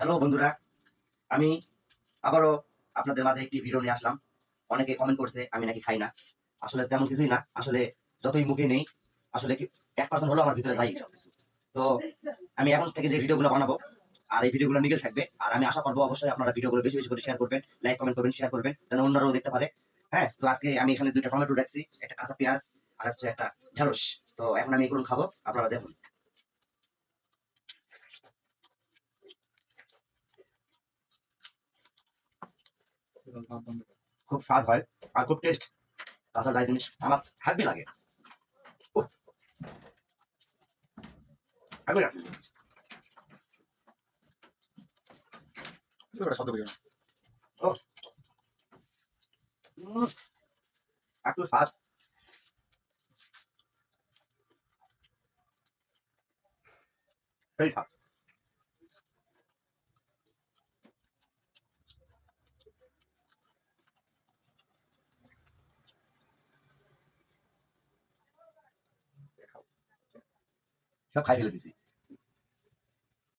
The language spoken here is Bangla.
হ্যালো বন্ধুরা, আমি আবারও আপনাদের মাঝে একটি ভিডিও নিয়ে আসলাম। অনেকে কমেন্ট করছে আমি নাকি খাই না। আসলে তেমন কিছুই না। আসলে যতই মুখে নেই, আসলে কি 1% হলেও আমার ভিতরে যায় সবকিছু। তো আমি এখন থেকে যে ভিডিওগুলো বানাবো, আর এই ভিডিওগুলো নিগেল থাকবে। আর আমি আশা করবো অবশ্যই আপনারা ভিডিওগুলো বেশি বেশি করে শেয়ার করবেন, লাইক কমেন্ট করবেন, শেয়ার করবেন, যেন অন্যরাও দেখতে পারে। হ্যাঁ, তো আজকে আমি এখানে 2টা টমেটো রাখছি, একটা কাঁচা পেঁয়াজ আর হচ্ছে একটা ঢেঁড়স। তো এখন আমি এগুলো খাবো, আপনারা দেখুন। খুব স্বাদ হয় আর খুব টেস্ট। কাঁচা যাই জিনিস আমার হ্যাপি লাগে। উহ, হ্যাপি লাগে। শব্দ করি না। ও, একটু স্বাদ। সেই স্বাদ। সব খাই ফেলে দিছি।